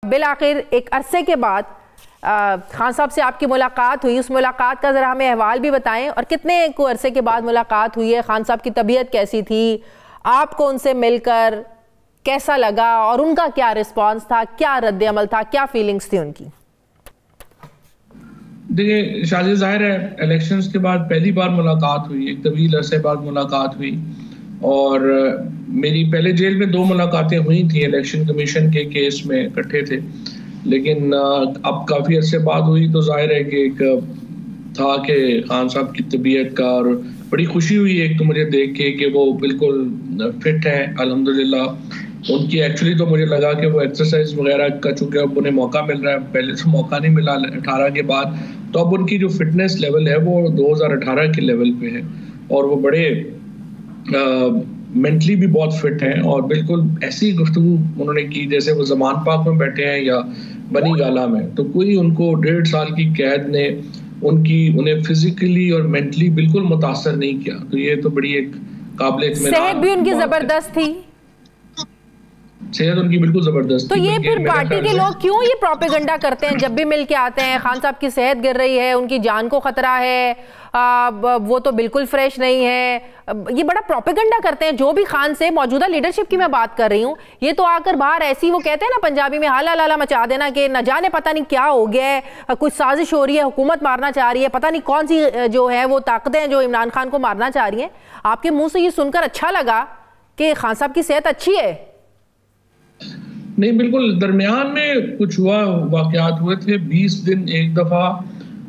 Bill आखिर एक अरसे के बाद खान साहब से आपकी मुलाकात हुई, उस मुलाकात का ज़रा हमें अहवाल भी बताएं और कितने को अरसे के बाद मुलाकात हुई है, खान साहब की तबीयत कैसी थी, आपको उनसे मिलकर कैसा लगा और उनका क्या रिस्पांस था, क्या रद्द अमल था, क्या फीलिंग्स थी उनकी? देखिए शादी, जाहिर है इलेक्शंस के बाद पहली बार मुलाकात हुई, एक तवील अरसे बाद मुलाकात हुई और मेरी पहले जेल में 2 मुलाकातें हुई थी, इलेक्शन कमीशन के केस में इकट्ठे थे, लेकिन अब काफ़ी अरसे बाद हुई तो जाहिर है कि एक था कि खान साहब की तबीयत का, और बड़ी खुशी हुई एक तो मुझे देख के कि वो बिल्कुल फिट हैं अल्हम्दुलिल्लाह। उनकी एक्चुअली तो मुझे लगा कि वो एक्सरसाइज वगैरह का, चूँकि अब उन्हें मौका मिल रहा है, पहले तो मौका नहीं मिला 18 के बाद, तो अब उनकी जो फिटनेस लेवल है वो 2018 के लेवल पे है और वो बड़े मेंटली भी बहुत फिट हैं और बिल्कुल ऐसी गुफ्तगू उन्होंने की जैसे वो ज़मान पाक में बैठे हैं या बनी गाला में। तो कोई उनको 1.5 साल की कैद ने उन्हें फिजिकली और मेंटली बिल्कुल मुतासर नहीं किया, तो ये तो बड़ी एक काबिल सेहत भी उनकी जबरदस्त थी, सेहत उनकी बिल्कुल जबरदस्त। तो ये फिर पार्टी के लोग क्यों ये प्रोपेगेंडा करते हैं जब भी मिल के आते हैं, खान साहब की सेहत गिर रही है, उनकी जान को खतरा है, वो तो बिल्कुल फ्रेश नहीं है, ये बड़ा प्रोपेगेंडा करते हैं। जो भी खान से मौजूदा लीडरशिप की मैं बात कर रही हूँ, ये तो आकर बाहर ऐसी, वो कहते हैं ना पंजाबी में, हाला लाला मचा देना कि न जाने पता नहीं क्या हो गया है, कुछ साजिश हो रही है, हुकूमत मारना चाह रही है, पता नहीं कौन सी जो है वो ताकतें हैं जो इमरान खान को मारना चाह रही हैं। आपके मुंह से ये सुनकर अच्छा लगा कि खान साहब की सेहत अच्छी है। नहीं, बिल्कुल दरमियान में कुछ वाकयात हुए थे, 20 दिन एक दफ़ा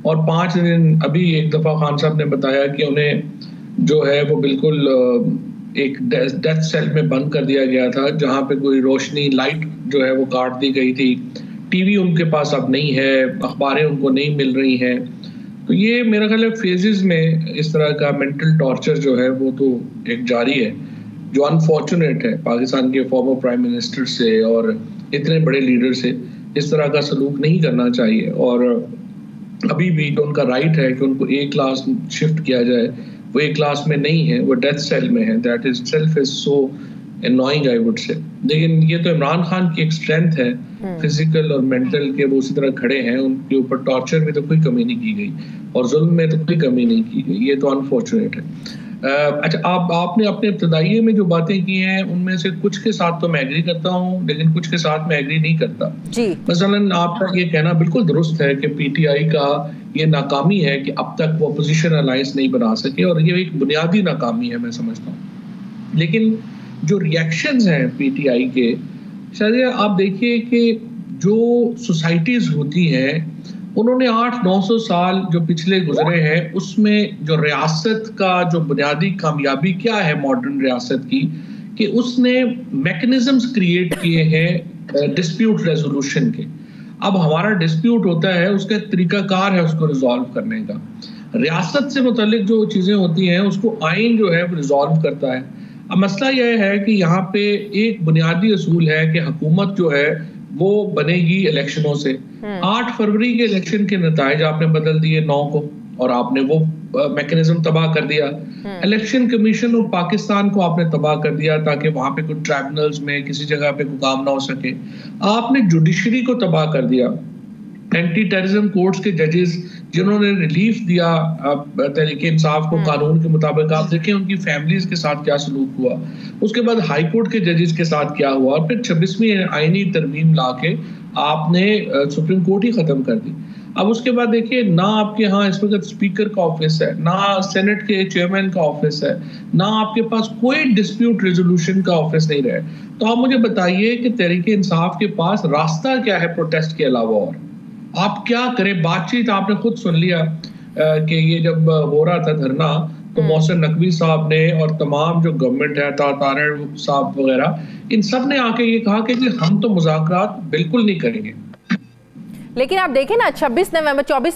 और 5 दिन अभी एक दफ़ा खान साहब ने बताया कि उन्हें जो है वो बिल्कुल एक डेथ सेल में बंद कर दिया गया था, जहाँ पे कोई रोशनी, लाइट जो है वो काट दी गई थी, टीवी उनके पास अब नहीं है, अखबारें उनको नहीं मिल रही हैं। तो ये मेरा ख्याल है फेजेस में इस तरह का मेंटल टॉर्चर जो है वो तो एक जारी है, जो अनफॉर्चुनेट है। पाकिस्तान के फॉर्मर प्राइम मिनिस्टर से और इतने बड़े लीडर से इस तरह का सलूक नहीं करना चाहिए और अभी भी तो उनका राइट है कि उनको एक क्लास शिफ्ट किया जाए, वो एक क्लास में नहीं है, वो डेथ सेल में है। That is self is so annoying I would say. लेकिन ये तो इमरान खान की एक स्ट्रेंथ है, फिजिकल और मेंटल के, वो उसी तरह खड़े हैं, उनके ऊपर टॉर्चर में तो कोई कमी नहीं की गई और जुल्म में तो कोई कमी नहीं की गई, ये तो अनफॉर्चुनेट है। अच्छा, आपने अपने इब्तदाइये में जो बातें की हैं उनमें से कुछ के साथ तो मैं एग्री करता हूँ, लेकिन कुछ के साथ मैं एग्री नहीं करता जी। मसलन आपका ये कहना बिल्कुल दुरुस्त है कि पीटीआई का ये नाकामी है कि अब तक वो अपोजिशन अलायंस नहीं बना सके, और ये एक बुनियादी नाकामी है मैं समझता हूँ। लेकिन जो रिएक्शंस हैं पीटीआई के, शायद आप देखिए कि जो सोसाइटीज होती हैं उन्होंने 800-900 साल जो पिछले गुजरे हैं उसमें जो रियासत का जो बुनियादी कामयाबी क्या है मॉडर्न रियासत की, कि उसने मैकेनिज्म्स क्रिएट किए हैं डिस्प्यूट रेजोल्यूशन के। अब हमारा डिस्प्यूट होता है, उसका एक तरीकाकार है उसको रिजॉल्व करने का। रियासत से मुतालिक जो चीज़ें होती हैं उसको आइन जो है रिजॉल्व करता है। अब मसला यह है कि यहाँ पे एक बुनियादी असूल है कि हुकूमत जो है वो बनेगी इलेक्शनों से। 8 फरवरी के इलेक्शन के नताइज आपने बदल दिए 9 को और आपने वो मैकेनिज्म तबाह कर दिया। इलेक्शन कमीशन और पाकिस्तान को आपने तबाह कर दिया ताकि वहां पे कुछ ट्राइब्यूनल्स में किसी जगह पे कोई काम ना हो सके। आपने जुडिशरी को तबाह कर दिया, एंटी टेररिज्म कोर्ट्स के जजेस जिन्होंने रिलीफ दिया तहरीक इंसाफ को कानून के मुताबिक, आप देखें उनकी फैमिलीज के साथ क्या सलूक हुआ। उसके बाद हाई कोर्ट के जजेस के साथ क्या हुआ, और फिर 26वीं आईनी तरमीम लाके आपने सुप्रीम कोर्ट ही खत्म कर दी। अब उसके बाद देखिए, ना आपके यहाँ इस वक्त स्पीकर का ऑफिस है, ना सेनेट के चेयरमैन का ऑफिस है, ना आपके पास कोई डिस्प्यूट रेजोल्यूशन का ऑफिस नहीं रहे। तो आप मुझे बताइए कि तहरीक इंसाफ के पास रास्ता क्या है प्रोटेस्ट के अलावा, और आप क्या करें? बातचीत आपने खुद सुन लिया कि ये जब हो रहा था धरना तो मोहसिन नकवी साहब ने और तमाम जो गवर्नमेंट है, तारिर साहब वगैरह, इन सब ने आके ये कहा कि हम तो मुज़ाकरात बिल्कुल नहीं करेंगे। लेकिन आप देखें ना, 24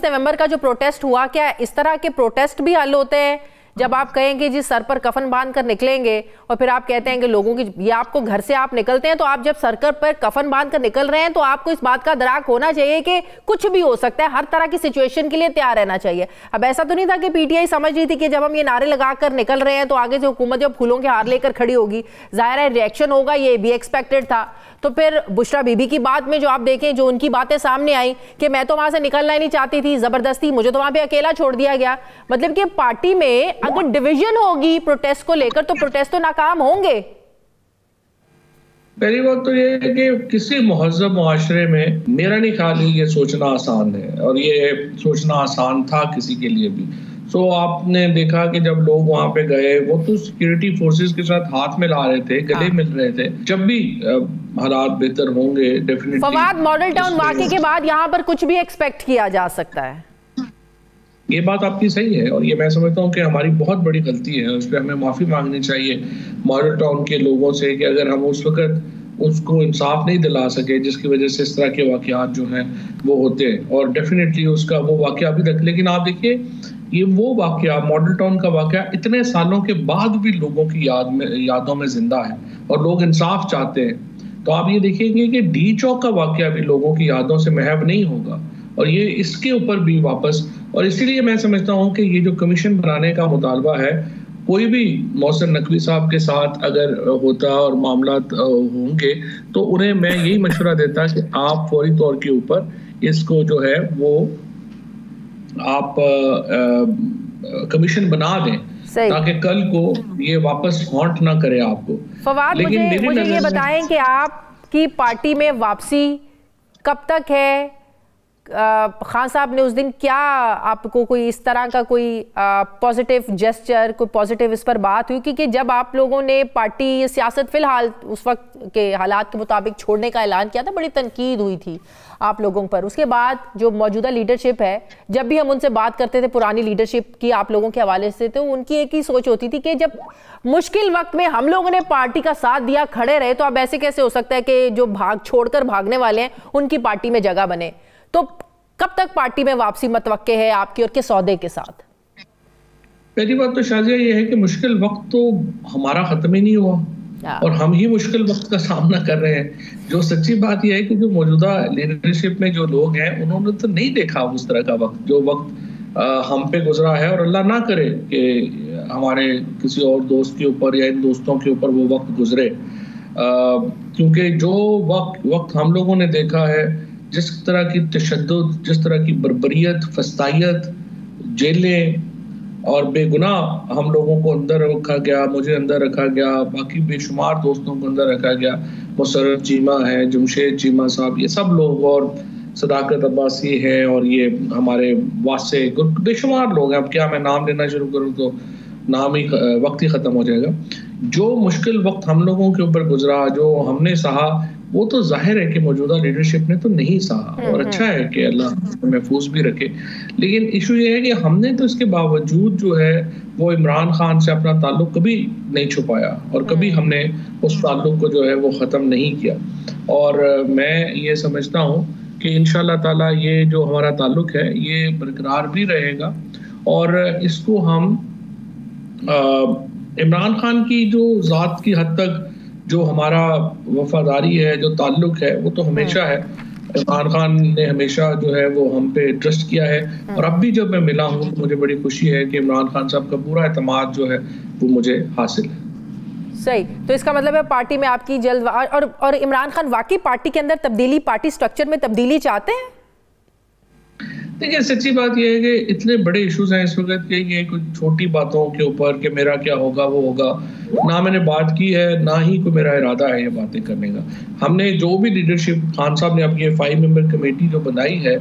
नवंबर का जो प्रोटेस्ट हुआ, क्या इस तरह के प्रोटेस्ट भी हल होते हैं जब आप कहेंगे जी सर पर कफन बांध कर निकलेंगे, और फिर आप कहते हैं कि लोगों की, ये आपको घर से आप निकलते हैं तो आप जब सर पर कफन बांध कर निकल रहे हैं तो आपको इस बात का दराक होना चाहिए कि कुछ भी हो सकता है, हर तरह की सिचुएशन के लिए तैयार रहना चाहिए। अब ऐसा तो नहीं था कि पीटीआई समझ रही थी कि जब हम ये नारे लगाकर निकल रहे हैं तो आगे से हुकूमत जब फूलों के हार लेकर खड़ी होगी, जाहिर है रिएक्शन होगा, ये भी एक्सपेक्टेड था। तो फिर बुशरा बीबी की बात में जो आप देखें, जो उनकी बातें सामने आई कि मैं तो वहां से निकलना ही नहीं चाहती थी, जबरदस्ती मुझे तो वहां पे अकेला छोड़ दिया गया। मतलब कि पार्टी में अगर डिवीजन होगी प्रोटेस्ट को लेकर तो प्रोटेस्ट तो नाकाम होंगे। पहली बात तो ये है कि किसी महज़ब मुआशरे में मेरा नहीं ख्याल ये सोचना आसान है, और ये सोचना आसान था किसी के लिए भी। तो आपने देखा कि जब लोग वहां पे गए, वो तो सिक्योरिटी फोर्सेस के साथ हाथ मिला रहे थे, गले मिल रहे थे। जब भी हालात बेहतर होंगे डेफिनेटली। फवाद, मॉडल टाउन वाकये के बाद यहाँ पर कुछ भी एक्सपेक्ट किया जा सकता है। ये बात आपकी सही है, और ये मैं समझता हूँ कि हमारी बहुत बड़ी गलती है, उस पर हमें माफी मांगनी चाहिए मॉडल टाउन के लोगों से कि अगर हम उस वक्त उसको इंसाफ नहीं दिला सके जिसकी वजह से इस तरह के वाकयात जो हैं वो होते हैं। और डेफिनेटली उसका वो वाकया अभी तक, लेकिन आप देखिए ये वो वाकया, मॉडल टाउन का वाकया इतने सालों के बाद भी लोगों की यादों में जिंदा है और लोग इंसाफ चाहते हैं। तो आप ये देखेंगे कि डी चौक का वाकया भी लोगों की यादों से महव नहीं होगा, और ये इसके ऊपर भी वापस। और इसीलिए मैं समझता हूँ कि ये जो कमीशन बनाने का मुतालबा है, कोई भी मोहसिन नकवी साहब के साथ अगर होता और मामला होंगे तो उन्हें मैं यही मशवरा देता कि आप फौरी तौर के ऊपर इसको जो है वो आप कमीशन बना दें ताकि कल को ये वापस हॉन्ट ना करे आपको। फवाद, मुझे ये बताएं कि आपकी पार्टी में वापसी कब तक है? खान साहब ने उस दिन क्या आपको कोई इस तरह का कोई पॉजिटिव जेस्चर, कोई पॉजिटिव इस पर बात हुई? क्योंकि जब आप लोगों ने पार्टी सियासत फिलहाल उस वक्त के हालात के मुताबिक छोड़ने का ऐलान किया था, बड़ी तनकीद हुई थी आप लोगों पर। उसके बाद जो मौजूदा लीडरशिप है, जब भी हम उनसे बात करते थे पुरानी लीडरशिप की आप लोगों के हवाले से, तो उनकी एक ही सोच होती थी कि जब मुश्किल वक्त में हम लोगों ने पार्टी का साथ दिया, खड़े रहे, तो अब ऐसे कैसे हो सकता है कि जो छोड़कर भागने वाले हैं उनकी पार्टी में जगह बने? तो कब तक पार्टी में वापसी मतवक्के है आपकी और किस सौदे के साथ? पहली बात तो शाजिया ये है कि मुश्किल वक्त तो हमारा खत्म ही नहीं हुआ और हम ही मुश्किल वक्त का सामना कर रहे हैं। जो सच्ची बात यह है कि जो मौजूदा लीडरशिप में जो लोग हैं उन्होंने तो नहीं देखा उस तरह का वक्त, जो वक्त हम पे गुजरा है, और अल्लाह ना करे कि हमारे किसी और दोस्त के ऊपर या इन दोस्तों के ऊपर वो वक्त गुजरे। क्योंकि जो वक्त हम लोगों ने देखा है, जिस तरह की तशद्दुद, जिस तरह की बर्बरियत, फस्तायत, जेलें और बेगुनाह हम लोगों को अंदर रखा गया, मुझे अंदर रखा गया, बाकी बेशुमार दोस्तों को अंदर रखा गया, मुशर्रफ चीमा है, जमशेद चीमा साहब, ये सब लोग, और सदाकत अब्बासी है, और ये हमारे वासे बेशुमार लोग हैं। अब क्या मैं नाम लेना शुरू करूँ तो नाम ही वक्त ही ख़त्म हो जाएगा। जो मुश्किल वक्त हम लोगों के ऊपर गुजरा, जो हमने सहा, वो तो जाहिर है कि मौजूदा लीडरशिप ने तो नहीं सहा, और अच्छा है कि अल्लाह महफूज भी रखे। लेकिन इशू ये है कि हमने तो इसके बावजूद जो है वो इमरान खान से अपना ताल्लुक कभी नहीं छुपाया और कभी हमने उस ताल्लुक को जो है वो ख़त्म नहीं किया। और मैं ये समझता हूँ कि इंशाअल्लाह ताला ये जो हमारा ताल्लुक है ये बरकरार भी रहेगा, और इसको हम इमरान खान की जो ज़ात की हद तक जो हमारा वफादारी है, जो ताल्लुक है, वो तो हमेशा है। इमरान खान ने हमेशा जो है वो हम पे ट्रस्ट किया है, और अब भी जब मैं मिला हूँ तो मुझे बड़ी खुशी है कि इमरान खान साहब का पूरा एतमाद जो है वो मुझे हासिल है। सही, तो इसका मतलब है पार्टी में आपकी जल्द और इमरान खान वाकई पार्टी के अंदर तब्दीली, पार्टी स्ट्रक्चर में तब्दीली चाहते हैं? देखिए, सच्ची बात यह है कि इतने बड़े इश्यूज हैं इस वक्त कि ये कुछ छोटी बातों के ऊपर कि मेरा क्या होगा वो होगा, ना मैंने बात की है, ना ही कोई मेरा इरादा है ये बातें करने का। हमने जो भी लीडरशिप, खान साहब ने अब ये 5 मेंबर कमेटी जो बनाई है,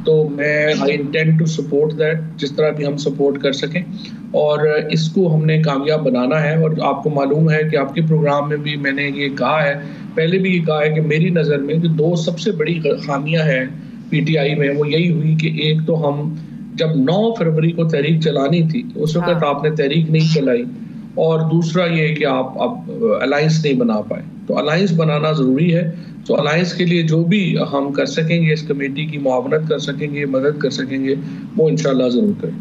तो मैं I intend to support that, जिस तरह भी हम सपोर्ट कर सकें, और इसको हमने कामयाब बनाना है। और आपको मालूम है कि आपके प्रोग्राम में भी मैंने ये कहा है, पहले भी ये कहा है कि मेरी नज़र में जो 2 सबसे बड़ी खामियां हैं पीटीआई में, वो यही हुई कि एक तो हम जब 9 फरवरी को तहरीक चलानी थी उस वक्त आपने तहरीक नहीं चलाई, और दूसरा ये कि आप अब अलायंस नहीं बना पाए। तो अलायंस बनाना ज़रूरी है। तो अलायंस के लिए जो भी हम कर सकेंगे, इस कमेटी की मुआवनत कर सकेंगे, मदद कर सकेंगे, वो इंशाल्लाह ज़रूर करें।